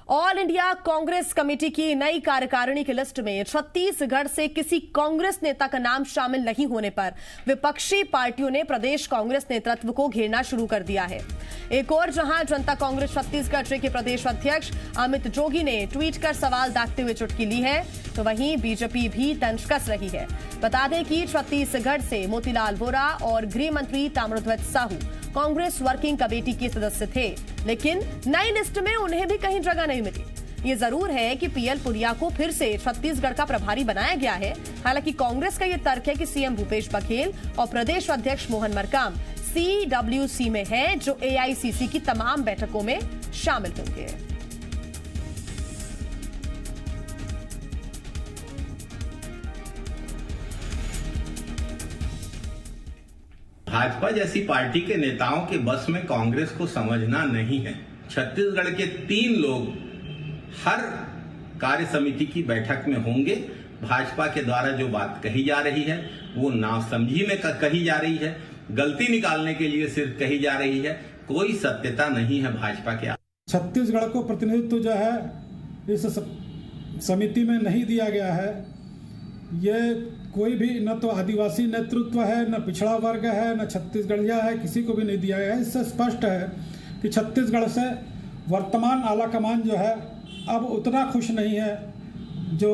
All India Congress committee की नई कार्यकारिणी की लिस्ट में छत्तीसगढ़ से किसी कांग्रेस नेता का नाम शामिल नहीं होने पर विपक्षी पार्टियों ने प्रदेश कांग्रेस नेतृत्व को घेरना शुरू कर दिया है। एक और जहां जनता कांग्रेस छत्तीसगढ़ के प्रदेश अध्यक्ष अमित जोगी ने ट्वीट कर सवाल दागते हुए चुटकी ली है, तो वहीं बीजेपी भी तंज कस रही है। बता दें कि छत्तीसगढ़ से मोतीलाल वोरा और गृह मंत्री ताम्रध्वज साहू कांग्रेस वर्किंग कमेटी के सदस्य थे, लेकिन नई लिस्ट में उन्हें भी कहीं जगह नहीं मिली। ये जरूर है कि पीएल पुनिया को फिर से छत्तीसगढ़ का प्रभारी बनाया गया है। हालांकि कांग्रेस का ये तर्क है कि सीएम भूपेश बघेल और प्रदेश अध्यक्ष मोहन मरकाम CWC में हैं, जो AICC की तमाम बैठकों में शामिल होंगे। भाजपा जैसी पार्टी के नेताओं के बस में कांग्रेस को समझना नहीं है। छत्तीसगढ़ के 3 लोग हर कार्य समिति की बैठक में होंगे। भाजपा के द्वारा जो बात कही जा रही है वो नासमझी में कही जा रही है, गलती निकालने के लिए सिर्फ कही जा रही है, कोई सत्यता नहीं है भाजपा के। छत्तीसगढ़ को प्रतिनिधित्व जो है इस समिति में नहीं दिया गया है। ये कोई भी न तो आदिवासी नेतृत्व है, न पिछड़ा वर्ग है, न छत्तीसगढ़िया है, किसी को भी नहीं दिया गया है। इससे स्पष्ट है कि छत्तीसगढ़ से वर्तमान आला कमान जो है अब उतना खुश नहीं है। जो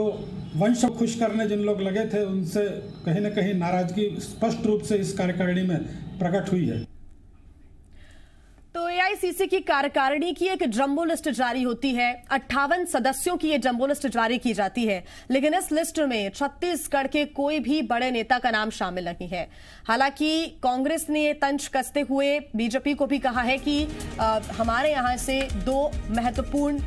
वंश खुश करने जिन लोग लगे थे उनसे कहीं न कहीं नाराजगी स्पष्ट रूप से इस कार्यकारिणी में प्रकट हुई है। तो AICC की कार्यकारिणी की एक जंबो लिस्ट जारी होती है। 58 सदस्यों की ये जंबो लिस्ट जारी की जाती है, लेकिन इस लिस्ट में छत्तीसगढ़ के कोई भी बड़े नेता का नाम शामिल नहीं है। हालांकि कांग्रेस ने तंज कसते हुए बीजेपी को भी कहा है कि हमारे यहां से 2 महत्वपूर्ण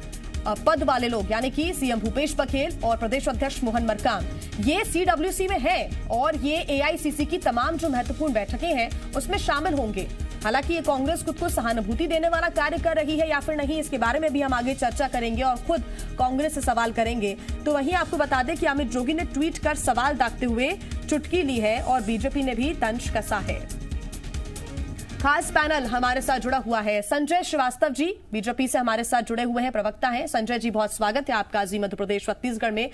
पद वाले लोग यानी कि सीएम भूपेश बघेल और प्रदेश अध्यक्ष मोहन मरकाम ये CWC में है और ये AICC की तमाम जो महत्वपूर्ण बैठकें हैं उसमें शामिल होंगे। हालांकि ये कांग्रेस खुद को सहानुभूति देने वाला कार्य कर रही है या फिर नहीं, इसके बारे में भी हम आगे चर्चा करेंगे और खुद कांग्रेस से सवाल करेंगे। तो वहीं आपको बता दें कि अमित जोगी ने ट्वीट कर सवाल दागते हुए चुटकी ली है और बीजेपी ने भी तंज कसा है। खास पैनल हमारे साथ जुड़ा हुआ है। संजय श्रीवास्तव जी बीजेपी से हमारे साथ जुड़े हुए हैं, प्रवक्ता हैं। संजय जी, बहुत स्वागत है आपका जी मध्य प्रदेश छत्तीसगढ़ में।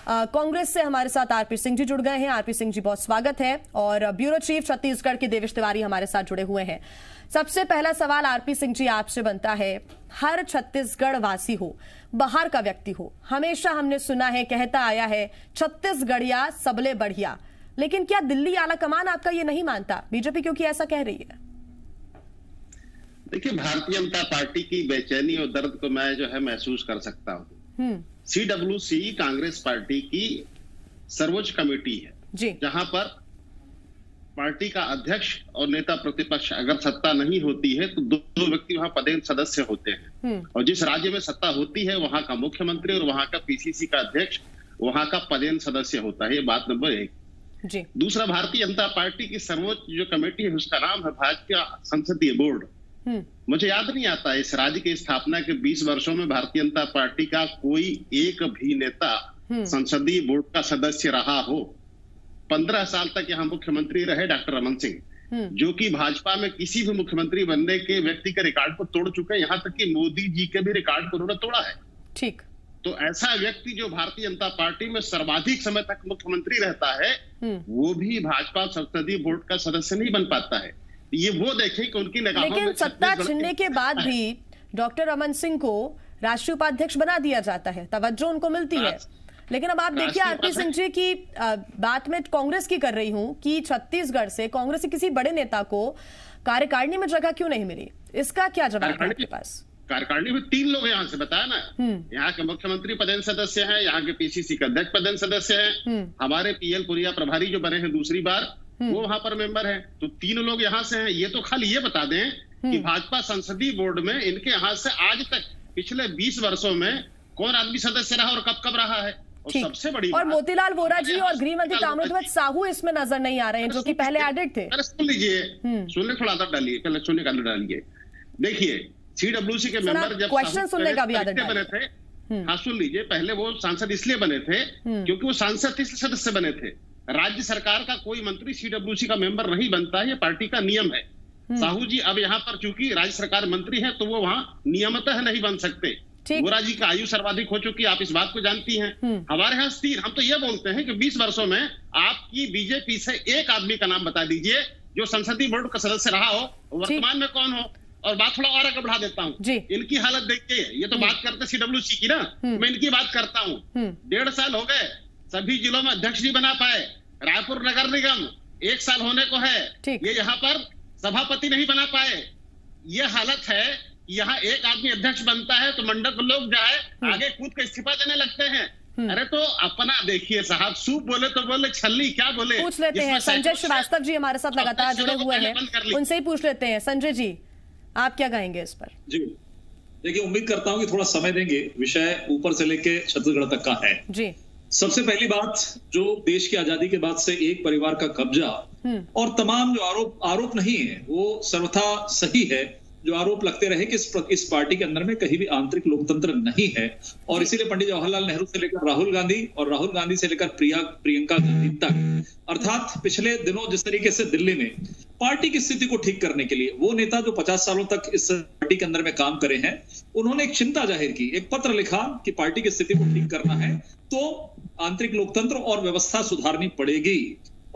कांग्रेस से हमारे साथ आरपी सिंह जी जुड़ गए हैं। आरपी सिंह जी, बहुत स्वागत है। और ब्यूरो चीफ छत्तीसगढ़ के देवेश तिवारी हमारे साथ जुड़े हुए हैं। सबसे पहला सवाल आरपी सिंह जी आपसे बनता है, हर छत्तीसगढ़ वासी हो, बाहर का व्यक्ति हो, हमेशा हमने सुना है, कहता आया है छत्तीसगढ़िया सबले बढ़िया, लेकिन क्या दिल्ली आला कमान आपका ये नहीं मानता? बीजेपी क्योंकि ऐसा कह रही है? देखिए, भारतीय जनता पार्टी की बेचैनी और दर्द को मैं जो है महसूस कर सकता हूँ। CWC कांग्रेस पार्टी की सर्वोच्च कमेटी है जहां पर पार्टी का अध्यक्ष और नेता प्रतिपक्ष अगर सत्ता नहीं होती है तो 2 व्यक्ति वहां पदेन सदस्य होते हैं। और जिस राज्य में सत्ता होती है वहां का मुख्यमंत्री और वहां का PCC का अध्यक्ष वहां का पदेन सदस्य होता है। ये बात नंबर 1। दूसरा, भारतीय जनता पार्टी की सर्वोच्च जो कमेटी है उसका नाम है भाजपा संसदीय बोर्ड। मुझे याद नहीं आता इस राज्य की स्थापना के 20 वर्षों में भारतीय जनता पार्टी का कोई एक भी नेता संसदीय बोर्ड का सदस्य रहा हो। 15 साल तक यहाँ मुख्यमंत्री रहे डॉक्टर रमन सिंह, जो कि भाजपा में किसी भी मुख्यमंत्री बनने के व्यक्ति के रिकॉर्ड को तोड़ चुके हैं। यहाँ तक कि मोदी जी के भी रिकॉर्ड को उन्होंने तोड़ा है। ठीक, तो ऐसा व्यक्ति जो भारतीय जनता पार्टी में सर्वाधिक समय तक मुख्यमंत्री रहता है वो भी भाजपा संसदीय बोर्ड का सदस्य नहीं बन पाता है। ये वो देखें कि उनकी निगाहों में लेकिन सत्ता छिनने के बाद भी डॉक्टर रमन सिंह को राष्ट्रीय उपाध्यक्ष बना दिया जाता है, तवज्जो उनको मिलती है। लेकिन अब आप देखिए आरपी सिंह जी की बात में कांग्रेस की कर रही हूं कि छत्तीसगढ़ से कांग्रेस के किसी बड़े नेता को कार्यकारिणी में जगह क्यों नहीं मिली, इसका क्या जवाब है आपके पास? कार्यकारिणी में 3 लोग यहाँ से बताया ना, यहाँ के मुख्यमंत्री पदेन सदस्य हैं, यहाँ के PCC के अध्यक्ष पदेन सदस्य हैं, हमारे PL पुनिया प्रभारी जो बने हैं दूसरी बार वो वहां पर मेंबर है। तो 3 लोग यहाँ से हैं। ये तो खाली ये बता दें कि भाजपा संसदीय बोर्ड में इनके यहाँ से आज तक पिछले 20 वर्षों में कौन आदमी सदस्य रहा और कब रहा है। और सबसे बड़ी और मोतीलाल वोरा जी और गृह मंत्री ताम्रध्वज साहू इसमें नजर नहीं आ रहे हैं, जो कि पहले एडेड थे। अरे सुन लीजिए, सुनने थोड़ा आदत डालिए, पहले सुनने का आदत डालिए। देखिए, CWC के मेंबर जब क्वेश्चन सुनने का भी आदत बने थे, हाँ सुन लीजिए, पहले वो सांसद इसलिए बने थे क्योंकि वो सांसद सदस्य बने थे। राज्य सरकार का कोई मंत्री CWC का मेंबर नहीं बनता है, ये पार्टी का नियम है। साहू जी अब यहाँ पर चूंकि राज्य सरकार मंत्री है तो वो वहां नियमतः नहीं बन सकते। वोरा जी का आयु सर्वाधिक हो चुकी है, आप इस बात को जानती हैं। हमारे यहाँ स्थिर, हम तो ये बोलते हैं कि 20 वर्षों में आपकी बीजेपी से एक आदमी का नाम बता दीजिए जो संसदीय बोर्ड का सदस्य रहा हो, वर्तमान में कौन हो। और बात थोड़ा और आगे बढ़ा देता हूँ, इनकी हालत देखिए, ये तो बात करते CWC की ना, मैं इनकी बात करता हूँ। 1.5 साल हो गए, सभी जिलों में अध्यक्ष नहीं बना पाए। रायपुर नगर निगम 1 साल होने को है, ये यहाँ पर सभापति नहीं बना पाए। ये हालत है, यहाँ एक आदमी अध्यक्ष बनता है तो मंडल लोग जो है आगे कूद के इस्तीफा देने लगते हैं। अरे तो अपना देखिए साहब, सूप बोले तो बोले, छल्ली क्या बोले। पूछ लेते हैं, संजय श्रीवास्तव जी हमारे साथ लगातार जुड़े हुए हैं, उनसे ही पूछ लेते हैं। संजय जी, आप क्या कहेंगे इस पर? जी देखिए, उम्मीद करता हूं कि थोड़ा समय देंगे, विषय ऊपर से लेके छत्तीसगढ़ तक का है। जी, सबसे पहली बात, जो देश की आजादी के बाद से एक परिवार का कब्जा और तमाम जो आरोप नहीं है वो सर्वथा सही है, जो आरोप लगते रहे कि इस पार्टी के अंदर में कहीं भी आंतरिक लोकतंत्र नहीं है। और इसीलिए पंडित जवाहरलाल नेहरू से लेकर राहुल गांधी और राहुल गांधी से लेकर प्रियंका गांधी तक, अर्थात पिछले दिनों जिस तरीके से दिल्ली में पार्टी की स्थिति को ठीक करने के लिए वो नेता जो 50 सालों तक इस पार्टी के अंदर में काम करे हैं, उन्होंने एक चिंता जाहिर की, एक पत्र लिखा कि पार्टी की स्थिति को ठीक करना है तो आंतरिक लोकतंत्र और व्यवस्था सुधारनी पड़ेगी।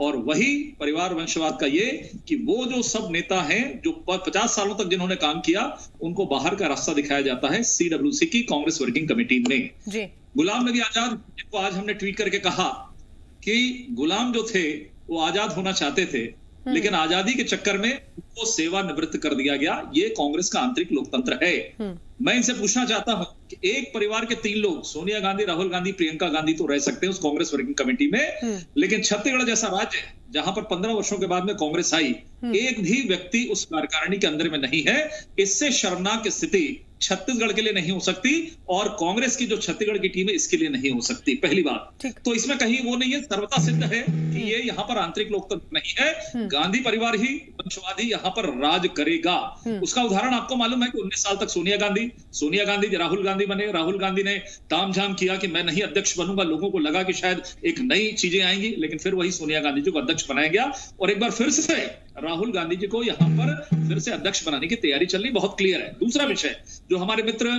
और वही परिवार वंशवाद का ये कि वो जो सब नेता हैं जो 50 सालों तक जिन्होंने काम किया, उनको बाहर का रास्ता दिखाया जाता है CWC की कांग्रेस वर्किंग कमेटी में। गुलाम नबी आजाद, जिनको आज हमने ट्वीट करके कहा कि गुलाम जो थे वो आजाद होना चाहते थे, लेकिन आजादी के चक्कर में उनको सेवानिवृत्त कर दिया गया। ये कांग्रेस का आंतरिक लोकतंत्र है। मैं इनसे पूछना चाहता हूं कि एक परिवार के 3 लोग, सोनिया गांधी, राहुल गांधी, प्रियंका गांधी, तो रह सकते हैं उस कांग्रेस वर्किंग कमेटी में, लेकिन छत्तीसगढ़ जैसा राज्य जहां पर 15 वर्षों के बाद में कांग्रेस आई, एक भी व्यक्ति उस कार्यकारिणी के अंदर में नहीं है। इससे शर्मनाक स्थिति छत्तीसगढ़ के लिए नहीं हो सकती और कांग्रेस की जो छत्तीसगढ़ की टीम है इसके लिए नहीं हो सकती। पहली बात तो इसमें कहीं वो नहीं है, सर्वथा सिद्ध है कि ये यहाँ पर आंतरिक लोकतंत्र नहीं है, गांधी परिवार ही, वंशवादी यहाँ पर राज करेगा। उसका उदाहरण आपको मालूम है कि 19 साल तक सोनिया गांधी राहुल गांधी बने, राहुल गांधी ने तामझाम किया कि मैं नहीं अध्यक्ष बनूंगा, लोगों को लगा कि शायद एक नई चीजें आएंगी, लेकिन फिर वही सोनिया गांधी जी को अध्यक्ष बनाया गया और एक बार फिर से राहुल गांधी जी को यहाँ पर फिर से अध्यक्ष बनाने की तैयारी चल रही, बहुत क्लियर है। दूसरा विषय, जो हमारे मित्र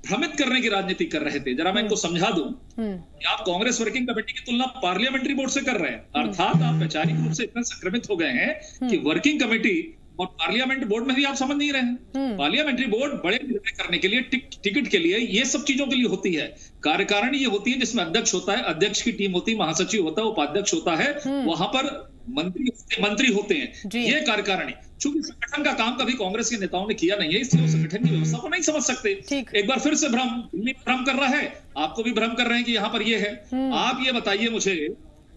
भ्रमित करने की राजनीति कर रहे थे, जरा मैं इनको समझा दूं कि आप कांग्रेस वर्किंग कमेटी की तुलना पार्लियामेंट्री बोर्ड से कर रहे हैं, अर्थात आप वैचारिक रूप से इतने संक्रमित हो गए हैं कि वर्किंग कमेटी और पार्लियामेंट बोर्ड में भी आप समझ नहीं रहे हैं। पार्लियामेंट्री बोर्ड बड़े निर्णय करने के लिए, टिकट के लिए, ये सब चीजों के लिए होती है। कार्यकारिणी ये होती है जिसमें अध्यक्ष होता है, अध्यक्ष की टीम होती है, महासचिव होता है, उपाध्यक्ष होता है, वहां पर मंत्री होते हैं, ये कार्यकारिणी। चूंकि संगठन का काम कभी कांग्रेस के नेताओं ने किया नहीं है, इसलिए संगठन की व्यवस्था को नहीं समझ सकते। एक बार फिर से भ्रम कर रहा है, आपको भी भ्रम कर रहे हैं कि यहाँ पर ये है। आप ये बताइए मुझे,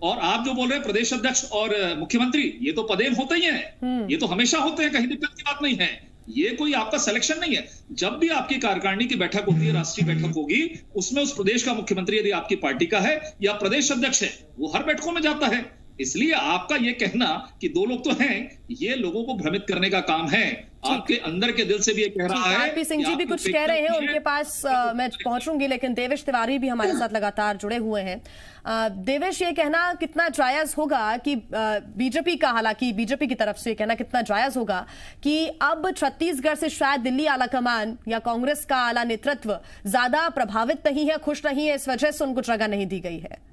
और आप जो बोल रहे हैं प्रदेश अध्यक्ष और मुख्यमंत्री, ये तो पदेन होते ही हैं, ये तो हमेशा होते हैं, कहीं दिक्कत की बात नहीं है, ये कोई आपका सिलेक्शन नहीं है। जब भी आपकी कार्यकारिणी की बैठक होती है, राष्ट्रीय बैठक होगी, उसमें उस प्रदेश का मुख्यमंत्री यदि आपकी पार्टी का है या प्रदेश अध्यक्ष है, वो हर बैठकों में जाता है। इसलिए आपका ये कहना कि 2 लोग तो हैं, ये लोगों को भ्रमित करने का काम है। आपके अंदर के दिल से भी ये कह रहा है। आरपी सिंह जी भी कुछ कह रहे हैं, उनके पास मैं पहुंचूंगी, लेकिन देवेश तिवारी भी हमारे साथ लगातार जुड़े हुए हैं। देवेश, ये कहना कितना जायज होगा कि बीजेपी का, हालांकि बीजेपी की तरफ से ये कहना कितना जायज होगा कि अब छत्तीसगढ़ से शायद दिल्ली आला कमान या कांग्रेस का आला नेतृत्व ज्यादा प्रभावित नहीं है, खुश नहीं है, इस वजह से उनको जगह नहीं दी गई है?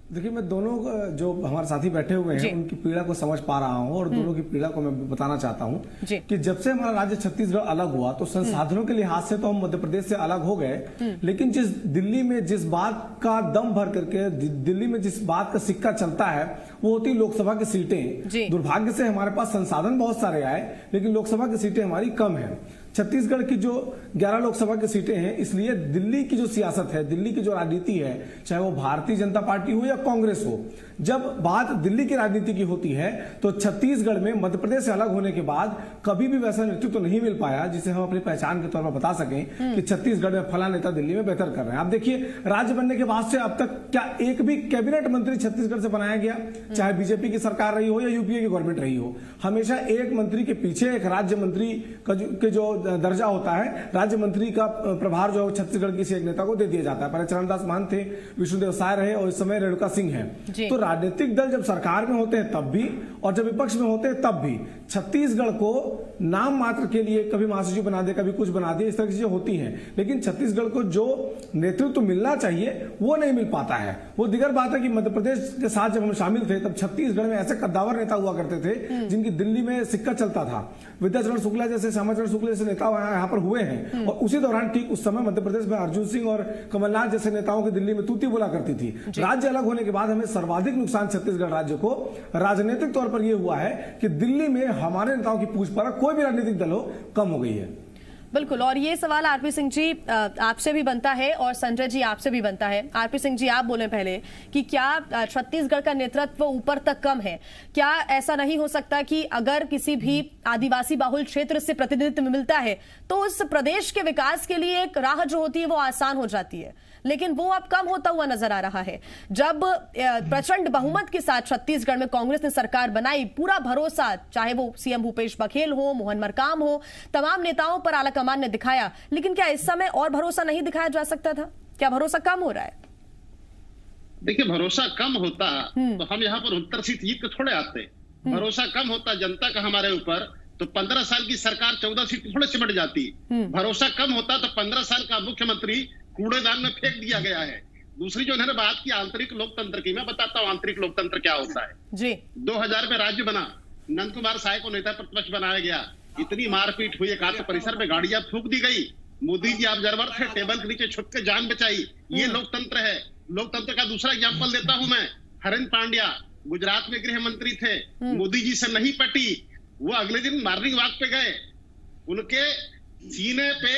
देखिए, मैं दोनों जो हमारे साथी बैठे हुए हैं उनकी पीड़ा को समझ पा रहा हूं और दोनों की पीड़ा को मैं बताना चाहता हूं कि जब से हमारा राज्य छत्तीसगढ़ अलग हुआ तो संसाधनों के लिहाज से तो हम मध्य प्रदेश से अलग हो गए, लेकिन दिल्ली में जिस बात का दम भर करके, दिल्ली में जिस बात का सिक्का चलता है वो होती लोकसभा की सीटें। दुर्भाग्य से हमारे पास संसाधन बहुत सारे आए, लेकिन लोकसभा की सीटें हमारी कम है। छत्तीसगढ़ की जो 11 लोकसभा की सीटें हैं, इसलिए दिल्ली की जो सियासत है, दिल्ली की जो राजनीति है, चाहे वो भारतीय जनता पार्टी हो या कांग्रेस हो, जब बात दिल्ली की राजनीति की होती है तो छत्तीसगढ़ में मध्य प्रदेश से अलग होने के बाद कभी भी वैसा नेतृत्व तो नहीं मिल पाया जिसे हम अपनी पहचान के तौर पर बता सकें कि छत्तीसगढ़ में फला नेता दिल्ली में बेहतर कर रहे हैं। आप देखिए, राज्य बनने के बाद से अब तक क्या एक भी कैबिनेट मंत्री छत्तीसगढ़ से बनाया गया, चाहे बीजेपी की सरकार रही हो या यूपीए की गवर्नमेंट रही हो, हमेशा एक मंत्री के पीछे एक राज्य मंत्री के जो दर्जा होता है, राज्य मंत्री का प्रभार जो है छत्तीसगढ़ के किसी एक नेता को दे दिया जाता है। पहले चरणदास महंत थे, विष्णुदेव साय रहे और इस समय रेणुका सिंह है। तो राजनीतिक दल जब सरकार में होते हैं तब भी और जब विपक्ष में होते हैं तब भी छत्तीसगढ़ को नाम मात्र के लिए कभी महासचिव बना दे, कभी कुछ बना दे, इस तरह की चीजें होती हैं। लेकिन छत्तीसगढ़ को जो नेतृत्व मिलना चाहिए वो नहीं मिल पाता है। वो दिगर बात है कि मध्य प्रदेश के साथ जब हम शामिल थे तब छत्तीसगढ़ में ऐसे कद्दावर नेता हुआ करते थे जिनकी दिल्ली में सिक्का चलता था। विद्याचरण शुक्ला जैसे, श्यामाचरण शुक्ला जैसे नेता यहाँ पर हुए हैं और उसी दौरान ठीक उस समय मध्य प्रदेश में अर्जुन सिंह और कमलनाथ जैसे नेताओं की दिल्ली में तूती बोला करती थी। राज्य अलग होने के बाद हमें सर्वाधिक नुकसान छत्तीसगढ़ राज्य को राजनीतिक तौर पर यह हुआ है कि दिल्ली में हमारे नेताओं की पूछ परख कोई भी राजनीतिक दल हो कम हो गई है। बिल्कुल, और ये सवाल आरपी सिंह जी आपसे भी बनता है और संजय जी आपसे भी बनता है। आरपी सिंह जी, आप बोले पहले कि क्या छत्तीसगढ़ का नेतृत्व ऊपर तक कम है? क्या ऐसा नहीं हो सकता कि अगर किसी भी आदिवासी बाहुल क्षेत्र से प्रतिनिधित्व मिलता है तो उस प्रदेश के विकास के लिए एक राह जो होती है वो आसान हो जाती है, लेकिन वो अब कम होता हुआ नजर आ रहा है। जब प्रचंड बहुमत के साथ छत्तीसगढ़ में कांग्रेस ने सरकार बनाई, पूरा भरोसा चाहे वो सीएम भूपेश बघेल हो, मोहन मरकाम हो, तमाम नेताओं पर आलाकमान ने दिखाया, लेकिन क्या इस समय और भरोसा नहीं दिखाया जा सकता था? क्या भरोसा कम हो रहा है? देखिए, भरोसा कम होता तो हम यहाँ पर उत्तर सीट जीत के थोड़े आते। भरोसा कम होता जनता का हमारे ऊपर तो 15 साल की सरकार 14 सीट थोड़े सिमट जाती। भरोसा कम होता तो 15 साल का मुख्यमंत्री कूड़ेदान में फेंक दिया गया है। दूसरी जो उन्होंने बात की आंतरिक लोकतंत्र की, मैं बताता हूँ आंतरिक लोकतंत्र क्या होता है जी। 2000 में राज्य बना, नंद कुमार साय को नेता प्रतिपक्ष बनाया गया, इतनी मारपीट हुई, एकात्म परिसर में गाड़ियां फूंक दी गई, मोदी जी ऑब्जर्वर थे, टेबल के नीचे छुप के जान बचाई। ये लोकतंत्र है। लोकतंत्र का दूसरा एग्जाम्पल देता हूं मैं। हरेंद्र पांड्या गुजरात में गृह मंत्री थे, मोदी जी से नहीं पटी, वो अगले दिन मॉर्निंग वॉक पे गए, उनके सीने पे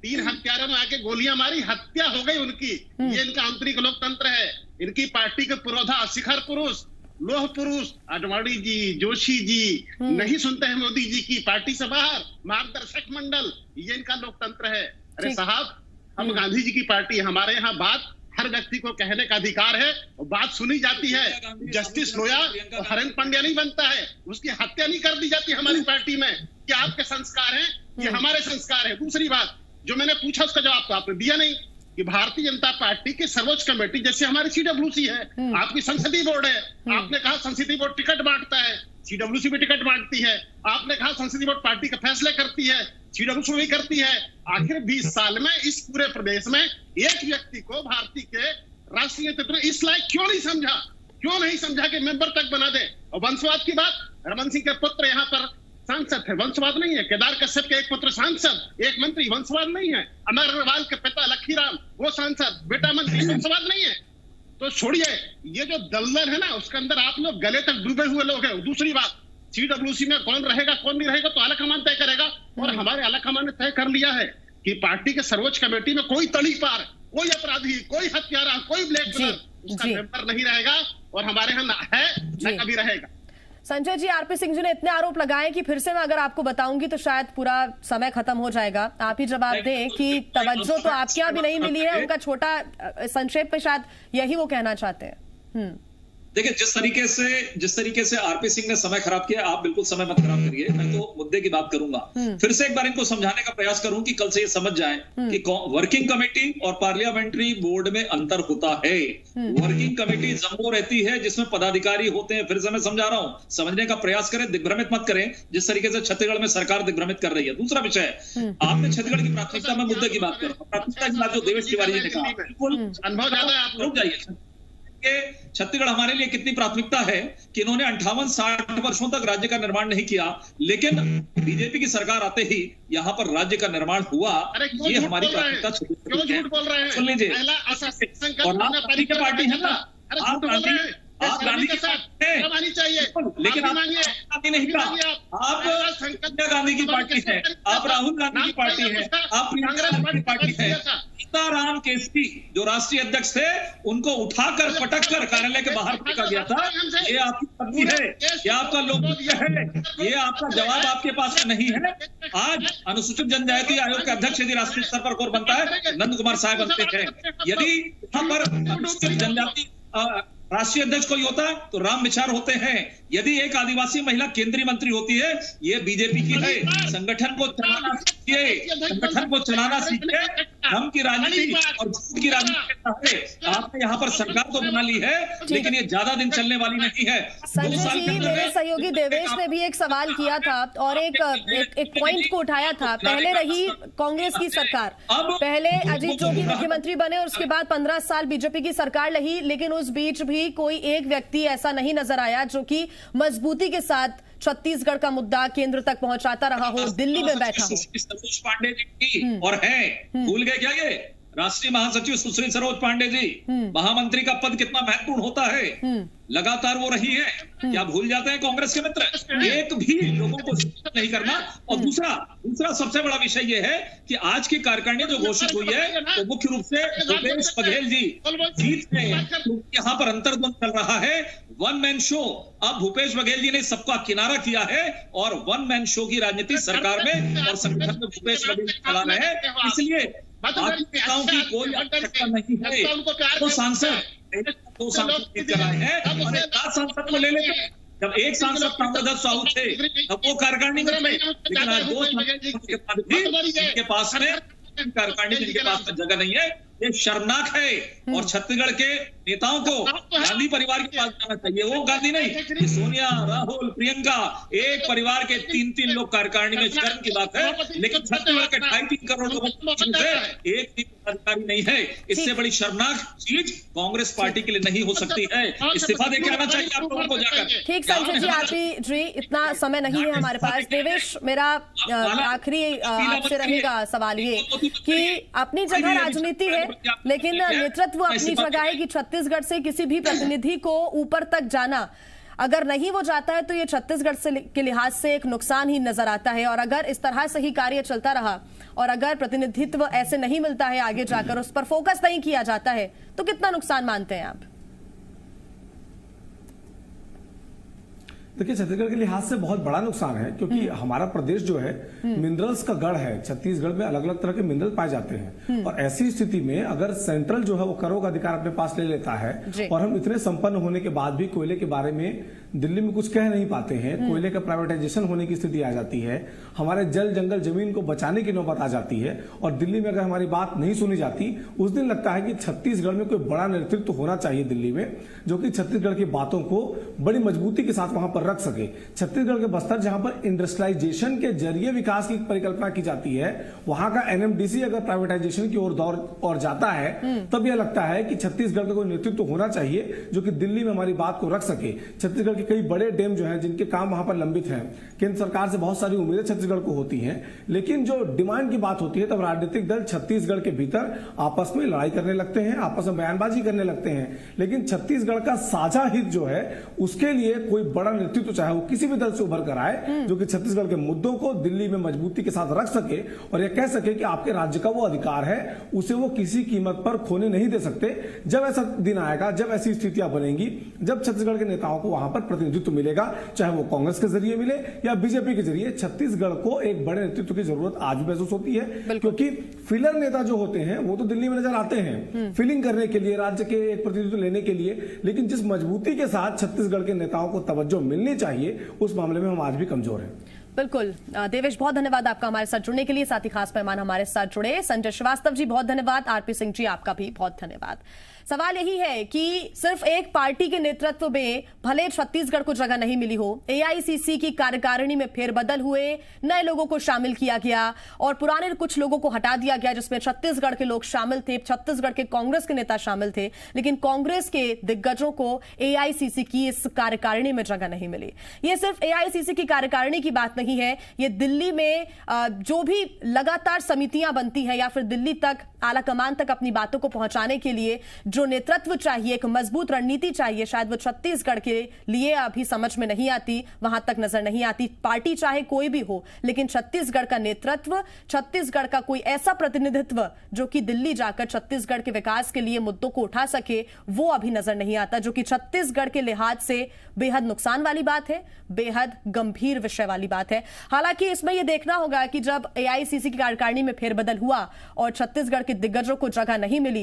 3 हत्यारों ने आके गोलियां मारी, हत्या हो गई उनकी। ये इनका आंतरिक लोकतंत्र है। इनकी पार्टी के पुरोधा, शिखर पुरुष, लोह पुरुष आडवाणी जी, जोशी जी नहीं सुनते हैं मोदी जी की, पार्टी से बाहर, मार्गदर्शक मंडल, ये इनका लोकतंत्र है। अरे साहब, हम गांधी जी की पार्टी, हमारे यहाँ बात हर व्यक्ति को कहने का अधिकार है और बात सुनी जाती है। जस्टिस लोया और हरेंद्र पांड्या नहीं बनता है, उसकी हत्या नहीं कर दी जाती हमारी पार्टी में। क्या आपके संस्कार हैं? ये हमारे संस्कार है। दूसरी बात जो मैंने पूछा उसका जवाब तो आपने दिया नहीं कि भारतीय जनता पार्टी की सर्वोच्च कमेटी, जैसे हमारी सीडब्ल्यूसी है, आपकी संसदीय बोर्ड है, आपने कहा संसदीय बोर्ड टिकट बांटता है, सीडब्ल्यूसी भी टिकट बांटती है। आपने कहा संसदीय बोर्ड पार्टी का फैसले करती है, सीडब्ल्यूसी भी करती है। आखिर 20 साल में इस पूरे प्रदेश में एक व्यक्ति को भारतीय के राष्ट्रीय नेतृत्व ने इस लायक क्यों नहीं समझा? क्यों नहीं समझा कि मेंबर तक बना दे? और वंशवाद की बात, रमन सिंह के पुत्र यहाँ पर सांसद थे, वंशवाद नहीं है। केदार कश्यप के एक पुत्र सांसद, एक मंत्री, वंशवाद नहीं है। अमर अग्रवाल के पिता लखीराम, वो सांसद, बेटा मंत्री, वंशवाद नहीं है। तो छोड़िए, ये जो दलदल है ना, उसके अंदर आप लोग गले तक डूबे हुए लोग हैं। दूसरी बात, सीडब्ल्यूसी में कौन रहेगा कौन नहीं रहेगा तो आलाकमान तय करेगा, और हमारे आलाकमान ने तय कर लिया है कि पार्टी के सर्वोच्च कमेटी में कोई तड़ी पार, कोई अपराधी, कोई हत्यारा, कोई ब्लैकमेलर उसका मेंबर नहीं रहेगा, और हमारे यहाँ है न कभी रहेगा। संजय जी, आरपी सिंह जी ने इतने आरोप लगाए कि फिर से मैं अगर आपको बताऊंगी तो शायद पूरा समय खत्म हो जाएगा। आप ही जवाब दें कि तवज्जो तो आपके यहाँ भी नहीं मिली है, उनका छोटा संक्षेप में शायद यही वो कहना चाहते हैं। देखिए, जिस तरीके से आरपी सिंह ने समय खराब किया, आप बिल्कुल समय मत खराब करिए। मैं तो मुद्दे की बात करूंगा। फिर से एक बार इनको समझाने का प्रयास करूं कि कल से ये समझ जाएं कि वर्किंग कमेटी और पार्लियामेंट्री बोर्ड में अंतर होता है। वर्किंग कमेटी जम्मू रहती है जिसमें पदाधिकारी होते हैं। फिर से मैं समझा रहा हूं, समझने का प्रयास करें, दिग्भ्रमित मत करें जिस तरीके से छत्तीसगढ़ में सरकार दिग्भ्रमित कर रही है। दूसरा विषय, आपने छत्तीसगढ़ की प्राथमिकता में मुद्दे की बात करूं, प्राथमिकता की बात जो देवेश तिवारी जी ने कहा, बिल्कुल अनुभव ज्यादा है, आप रुक जाइए। छत्तीसगढ़ हमारे लिए कितनी प्राथमिकता है कि इन्होंने 58-60 वर्षों तक राज्य का निर्माण नहीं किया, लेकिन बीजेपी की सरकार आते ही यहाँ पर राज्य का निर्माण हुआ। ये हमारी प्राथमिकता सुन लीजिए, और आप पार्टी के पार्टी है ना, आप गांधी के साथ हैं, लेकिन आप गांधी नहीं कहा, आप सोनिया गांधी की पार्टी है, आप राहुल गांधी की पार्टी है, आप प्रियंका गांधी की पार्टी है। सीताराम केसरी जो राष्ट्रीय अध्यक्ष थे, उनको उठाकर पटक कर कार्यालय के बाहर फेंका गया था। ये आपकी पत्नी है, ये आपका लोकप्रिय है, ये आपका जवाब आपके पास नहीं है। आज अनुसूचित जनजाति आयोग के अध्यक्ष यदि राष्ट्रीय स्तर पर कौन बनता है? नंद कुमार साय बनते हैं। यदि यहाँ पर अनुसूचित जनजाति राष्ट्रीय अध्यक्ष कोई होता है तो राम विचार होते हैं। यदि एक आदिवासी महिला केंद्रीय मंत्री होती है, ये बीजेपी की है। संगठन को चलाना सीखिए, संगठन को चलाना सीखिए। धर्म की राजनीति और झूठ की राजनीति है। आपने यहाँ पर सरकार तो बना ली है, लेकिन ये ज्यादा दिन चलने वाली नहीं है। संजय जी, मेरे सहयोगी देवेश ने भी एक सवाल किया था और एक पॉइंट को उठाया था। पहले रही कांग्रेस की सरकार, पहले अजीत जोगी मुख्यमंत्री बने और उसके बाद 15 साल बीजेपी की सरकार रही, लेकिन उस बीच भी कोई एक व्यक्ति ऐसा नहीं नजर आया जो कि मजबूती के साथ छत्तीसगढ़ का मुद्दा केंद्र तक पहुंचाता रहा हो, दिल्ली में बैठा हो। सरोज पांडे जी और है, भूल गए क्या? ये राष्ट्रीय महासचिव सुश्री सरोज पांडे जी, महामंत्री का पद कितना महत्वपूर्ण होता है, लगातार वो रही है। क्या भूल जाते हैं कांग्रेस के मित्र? एक भी लोगों को नहीं करना। और दूसरा सबसे बड़ा विषय ये है कि आज की कार्यकारिणी जो घोषित हुई है तो मुख्य रूप से भूपेश बघेल जी जीत गए। यहाँ पर अंतर्द्वंद चल रहा है, वन मैन शो। अब भूपेश बघेल जी ने सबका किनारा किया है और वन मैन शो की राजनीति सरकार में और संगठन में भूपेश बघेल चला रहे हैं। इसलिए बाकी नेताओं की कोई आवश्यकता नहीं है। तो सांसद 2 सांसद जीत कर आए हैं और 7 सांसद को ले लेते। जब एक सांसद ताम्रध्वज साहू थे तब वो कार्यकारिणी में थे, लेकिन आज 2 सांसद के बाद भी जिनके पास में कार्यकारिणी में जिनके पास में जगह नहीं है, ये शर्मनाक है। और छत्तीसगढ़ के नेताओं को गांधी परिवार के पास जाना चाहिए। वो गांधी नहीं, ये सोनिया, राहुल, प्रियंका, एक परिवार के 3-3 लोग कार्यकारिणी में शर्म की बात है। लेकिन छत्तीसगढ़ के 2.5-3 करोड़ लोगों से एक भी अधिकारी नहीं है। इससे बड़ी शर्मनाक चीज कांग्रेस पार्टी के लिए नहीं हो सकती है। इस्तीफा देके आना चाहिए आप लोगों को जाकर। ठीक संजय जी, आखिरी इतना समय नहीं है हमारे पास। देवेश, मेरा आखिरी आपसे रहेगा सवाल ये कि अपनी जगह राजनीति है, लेकिन नेतृत्व अपनी जगह है कि छत्तीसगढ़ से किसी भी प्रतिनिधि को ऊपर तक जाना, अगर नहीं वो जाता है तो ये छत्तीसगढ़ से के लिहाज से एक नुकसान ही नजर आता है। और अगर इस तरह से ही कार्य चलता रहा और अगर प्रतिनिधित्व ऐसे नहीं मिलता है आगे जाकर, उस पर फोकस नहीं किया जाता है, तो कितना नुकसान मानते हैं आप? देखिए, छत्तीसगढ़ के लिहाज से बहुत बड़ा नुकसान है, क्योंकि हमारा प्रदेश जो है मिनरल्स का गढ़ है। छत्तीसगढ़ में अलग अलग तरह के मिनरल पाए जाते हैं और ऐसी स्थिति में अगर सेंट्रल जो है वो करों का अधिकार अपने पास ले लेता है और हम इतने संपन्न होने के बाद भी कोयले के बारे में दिल्ली में कुछ कह नहीं पाते हैं, कोयले का प्राइवेटाइजेशन होने की स्थिति आ जाती है, हमारे जल जंगल जमीन को बचाने की नौबत आ जाती है और दिल्ली में अगर हमारी बात नहीं सुनी जाती, उस दिन लगता है कि छत्तीसगढ़ में कोई बड़ा नेतृत्व होना चाहिए दिल्ली में, जो कि छत्तीसगढ़ की बातों को बड़ी मजबूती के साथ वहां पर रख सके। छत्तीसगढ़ के बस्तर जहां पर इंडस्ट्रियलाइजेशन के जरिए विकास की परिकल्पना की जाती है, वहां का एनएमडीसी अगर प्राइवेटाइजेशन की ओर दौर और जाता है, तब यह लगता है कि छत्तीसगढ़ का कोई नेतृत्व होना चाहिए जो कि दिल्ली में हमारी बात को रख सके। छत्तीसगढ़ के कई बड़े डैम जो हैं जिनके काम वहां पर लंबित हैं, केंद्र सरकार से बहुत सारी उम्मीदें छत्तीसगढ़ को होती हैं, लेकिन जो डिमांड की बात होती है तब राजनीतिक दल छत्तीसगढ़ के भीतर आपस में लड़ाई करने लगते हैं, आपस में बयानबाजी करने लगते हैं। लेकिन छत्तीसगढ़ का साझा हित जो है उसके लिए कोई बड़ा नेतृत्व, चाहे वो किसी भी दल से उभर कर आए, जो कि छत्तीसगढ़ के मुद्दों को दिल्ली में मजबूती के साथ रख सके और यह कह सके कि आपके राज्य का वो अधिकार है, उसे वो किसी कीमत पर खोने नहीं दे सकते। जब ऐसा दिन आएगा, जब ऐसी स्थितियां बनेंगी, जब छत्तीसगढ़ के नेताओं को वहां पर प्रतिनिधित्व मिलेगा, चाहे वो कांग्रेस के जरिए मिले या बीजेपी के जरिए, छत्तीसगढ़ को एक बड़े नेतृत्व की जरूरत आज भी महसूस होती है। क्योंकि फिलर नेता जो होते हैं वो तो दिल्ली में नजर आते हैं फिलिंग करने के लिए, राज्य के एक प्रतिनिधित्व लेने के लिए, लेकिन जिस मजबूती के साथ छत्तीसगढ़ के नेताओं को तवज्जो मिलनी चाहिए, उस मामले में हम आज भी कमजोर हैं। बिल्कुल देवेश, बहुत धन्यवाद आपका हमारे साथ जुड़ने के लिए। साथ ही खास मेहमान हमारे साथ जुड़े संजय श्रीवास्तव जी, बहुत धन्यवाद। आरपी सिंह जी, आपका भी बहुत धन्यवाद। सवाल यही है कि सिर्फ एक पार्टी के नेतृत्व में भले छत्तीसगढ़ को जगह नहीं मिली हो, एआईसीसी की कार्यकारिणी में फेरबदल हुए, नए लोगों को शामिल किया गया और पुराने कुछ लोगों को हटा दिया गया, जिसमें छत्तीसगढ़ के लोग शामिल थे, छत्तीसगढ़ के कांग्रेस के नेता शामिल थे, लेकिन कांग्रेस के दिग्गजों को एआईसीसी की इस कार्यकारिणी में जगह नहीं मिली। यह सिर्फ एआईसीसी की कार्यकारिणी की बात नहीं है, ये दिल्ली में जो भी लगातार समितियां बनती हैं या फिर दिल्ली तक आला कमान तक अपनी बातों को पहुंचाने के लिए जो नेतृत्व चाहिए, एक मजबूत रणनीति चाहिए, शायद वो छत्तीसगढ़ के लिए अभी समझ में नहीं आती, वहां तक नजर नहीं आती। पार्टी चाहे कोई भी हो, लेकिन छत्तीसगढ़ का नेतृत्व, छत्तीसगढ़ का कोई ऐसा प्रतिनिधित्व जो कि दिल्ली जाकर छत्तीसगढ़ के विकास के लिए मुद्दों को उठा सके, वो अभी नजर नहीं आता, जो कि छत्तीसगढ़ के लिहाज से बेहद नुकसान वाली बात है, बेहद गंभीर विषय वाली बात है। हालांकि इसमें यह देखना होगा कि जब एआईसीसी की कार्यकारिणी में फेरबदल हुआ और छत्तीसगढ़ के दिग्गजों को जगह नहीं मिली,